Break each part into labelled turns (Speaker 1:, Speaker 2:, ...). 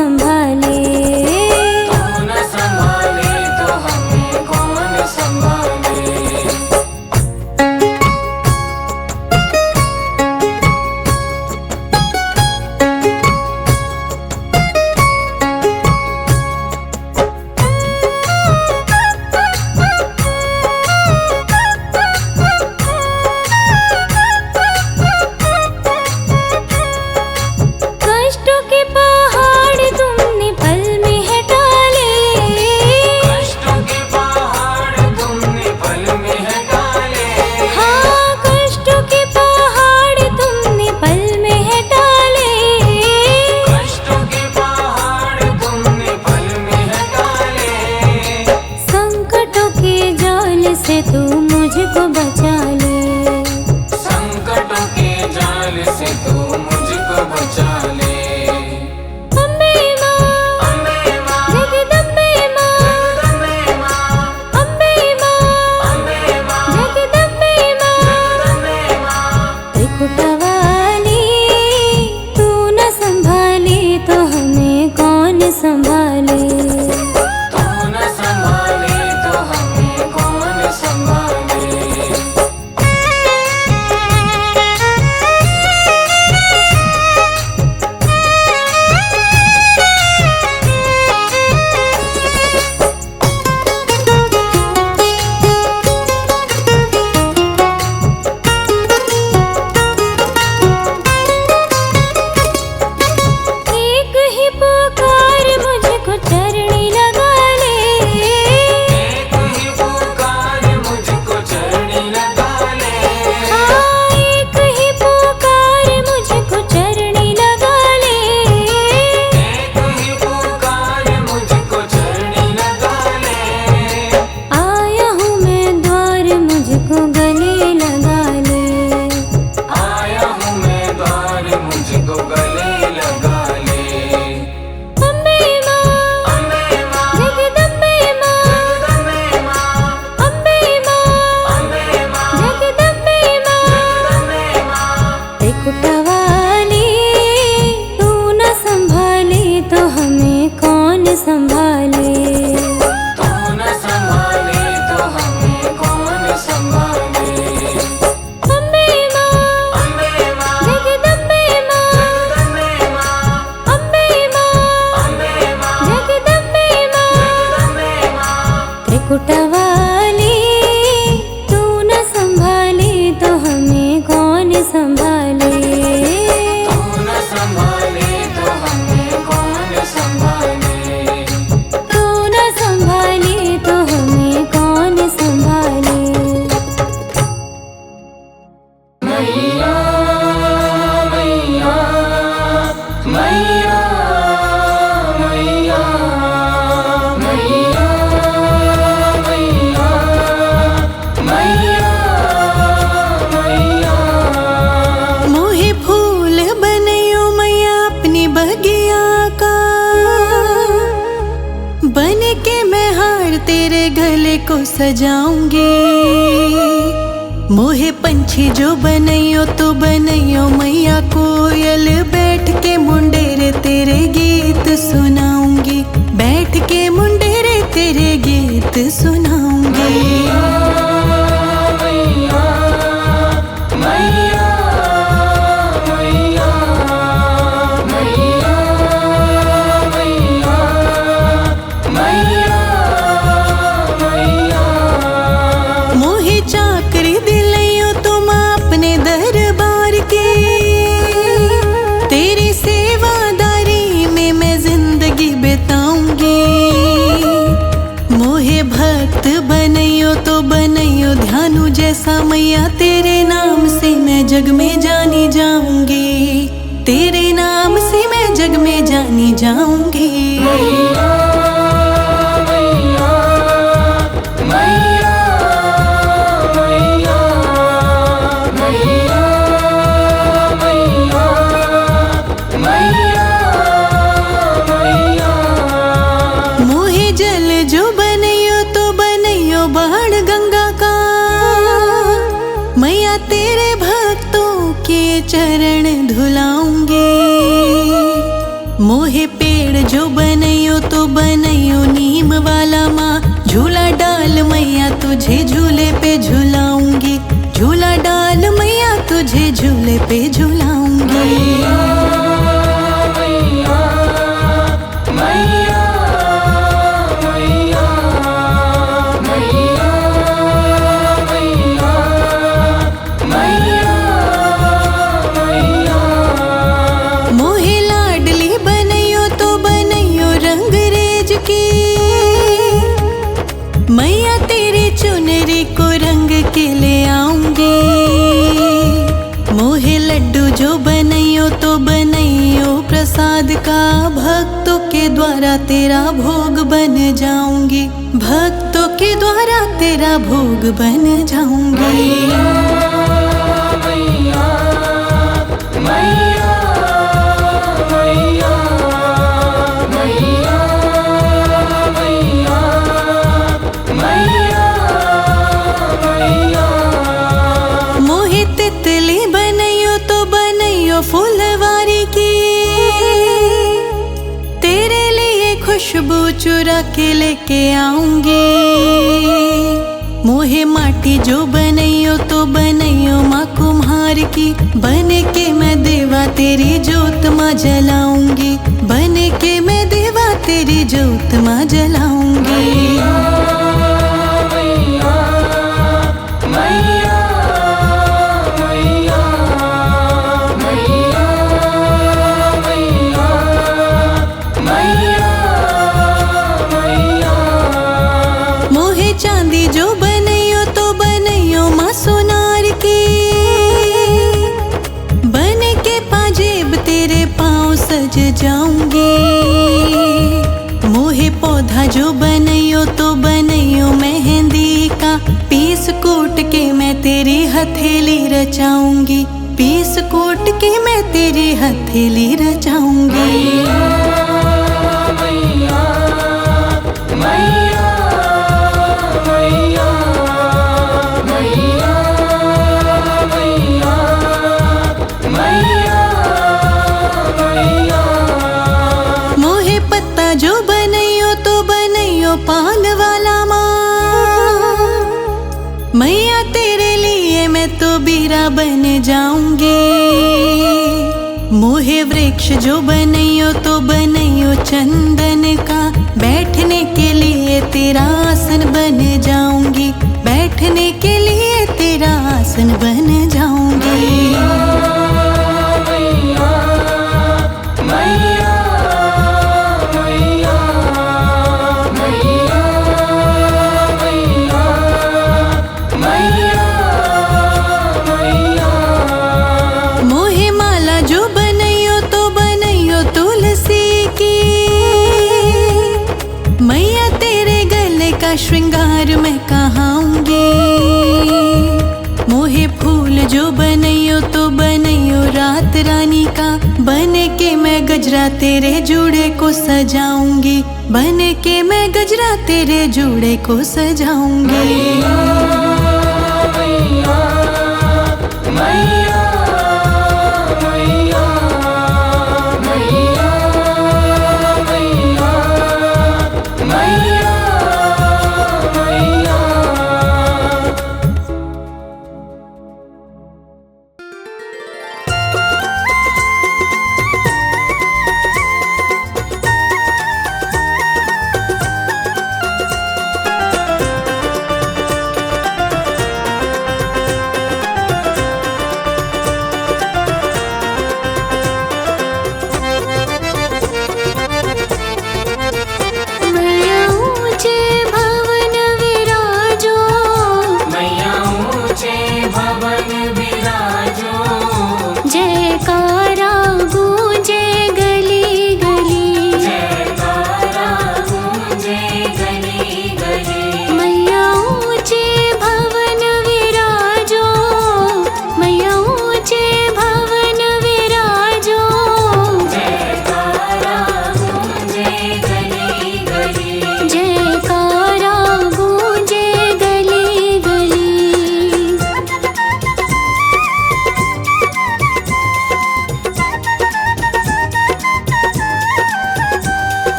Speaker 1: संभाले।
Speaker 2: तू न संभाले तो हमें कौन संभाले।
Speaker 1: कष्टों के पहाड़ तुमने पल में हटा ले।
Speaker 2: कष्टों के पहाड़ तुमने पल में हटा ले।
Speaker 1: हाँ, कष्टों के पहाड़ तुमने पल में हटा ले।
Speaker 2: कष्टों के पहाड़ तुमने पल में हटा ले।
Speaker 1: संकटों के जाल से तू मुझको बचा ले।
Speaker 2: संकटों के जाल से तू मुझको बचा ले।
Speaker 1: अम्बे माँ,
Speaker 2: अम्बे माँ,
Speaker 1: जगदम्बे माँ,
Speaker 2: जगदम्बे माँ,
Speaker 1: अम्बे माँ,
Speaker 2: अम्बे माँ,
Speaker 1: जगदम्बे माँ,
Speaker 2: जगदम्बे माँ।
Speaker 1: त्रिकुटवाली तू न संभाले तो हमें कौन संभाले।
Speaker 2: तू न संभाले तो हमें कौन संभाले।
Speaker 1: एक ही पुकार मुझको चरणी लगा ले।
Speaker 2: एक ही पुकार मुझको चरणी लगा ले।
Speaker 1: हाँ, एक ही पुकार मुझको चरणी लगा ले।
Speaker 2: एक ही पुकार मुझको चरणी लगा ले।
Speaker 1: आया हूँ मैं द्वार मुझको गले लगा ले।
Speaker 2: आया हूँ मैं द्वार मुझको गले लगा ले।
Speaker 1: अम्बे माँ,
Speaker 2: अम्बे माँ,
Speaker 1: जगदम्बे माँ,
Speaker 2: जगदम्बे माँ,
Speaker 1: अम्बे माँ,
Speaker 2: अम्बे माँ,
Speaker 1: जगदम्बे माँ।
Speaker 2: जगदम्बे माँ।
Speaker 1: त्रिकुटवाली तू न संभाले तो हमें कौन संभाले।
Speaker 2: तू न संभाले तो हमें कौन संभाले।
Speaker 1: अम्बे माँ,
Speaker 2: अम्बे माँ,
Speaker 1: जगदम्बे माँ,
Speaker 2: जगदम्बे माँ,
Speaker 1: अम्बे माँ,
Speaker 2: अम्बे माँ,
Speaker 1: जगदम्बे माँ।
Speaker 2: जगदम्बे माँ।
Speaker 1: त्रिकुटवाली तू न संभाले तो हमें कौन संभाले।
Speaker 2: तू न संभाले तो हमें कौन संभाले।
Speaker 1: तू न संभाले तो हमें कौन संभाले।
Speaker 2: मैया मैया मैया मैया मैया मैया मैया मैया।
Speaker 3: मोहे फूल बनयो मैया अपनी बगिया का। बन के मैं हार तेरे गले को सजाऊंगी। मोहे पंछी जो बनयो तो बनयो मैया कोयल। बैठ के मुंडेरे तेरे गीत सुनाऊंगी। बैठ के मुंडेरे तेरे गीत सुनाऊंगी।
Speaker 2: मैया मैया मैया मैया मैया मैया मैया।
Speaker 3: मोहे चाकरी दिलयो तुम अपने दरबार की। तेरी सेवादारी में मैं जिंदगी बिताऊंगी। मोहे भक्त बनयो तो बनयो ध्यानु जैसा मैया। तेरे नाम से मैं जग में जानी जाऊंगी। तेरे नाम से मैं जग में जानी जाऊंगी।
Speaker 2: मैया मैया मैया मैया मैया मैया मैया मैया।
Speaker 3: मोहे जल जो बनयो तो बनयो बाण गंगा का। मैया तेरे भक्तों के चरण धुलाऊंगी। मोहे पेड़ जो जो बनैयो तो बनैयो नीम वाला माँ। झूला डाल मैया तुझे झूले पे झुलाऊंगी, झूला डाल मैया तुझे झूले पे झुलाऊंगी। मोहे लाडली बनैयो तो बनैयो रंगरेज की, मैया तेरी चुनरी को रंग के ले आऊंगी। मोहे लड्डू जो बनैयो तो बनैयो प्रसाद का, भक्तों के द्वारा तेरा भोग बन जाऊंगी, भक्तों के द्वारा तेरा भोग बन जाऊंगी। मोहे तितली बनैयो तो बनैयो फुलवारी की, तेरे लिए खुशबू चुरा के लेके आऊंगी। मोहे माटी जो बनैयो तो बनैयो माँ कुम्हार की, बन के मैं देवा तेरी जोत माँ जलाऊंगी, बन के मैं देवा तेरी जोत माँ जलाऊंगी। मोहे चांदी जो बनैयो तो बनैयो माँ सोनार की, बन के पाजेब तेरे पाँव सज जाऊंगी। मोहे पौधा जो बनैयो तो बनैयो मेहंदी का, पीस कूट के मैं तेरी हथेली रचाऊंगी, पीस कूट के मैं तेरी हथेली रचाऊंगी। मोहे पत्ता जो बनैयो तो बनैयो पान वाला माँ, मैया तेरे लिए मैं तो बीरा बन जाऊंगी। मोहे वृक्ष जो बनैयो तो बनैयो चंदन का, बैठने के लिए तेरा आसन बन जाऊंगी, बैठने के लिए तेरा आसन बन जाऊंगी। मोहे माला जो बनैयो तो बनैयो तुलसी की, मैया तेरे गले का श्रृंगार मैं कहाऊंगी। मोहे फूल जो बनैयो तो बनैयो रात रानी का, बन के मैं गजरा तेरे जूड़े को सजाऊंगी, बन के मैं गजरा तेरे जूड़े को सजाऊंगी।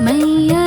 Speaker 1: मैया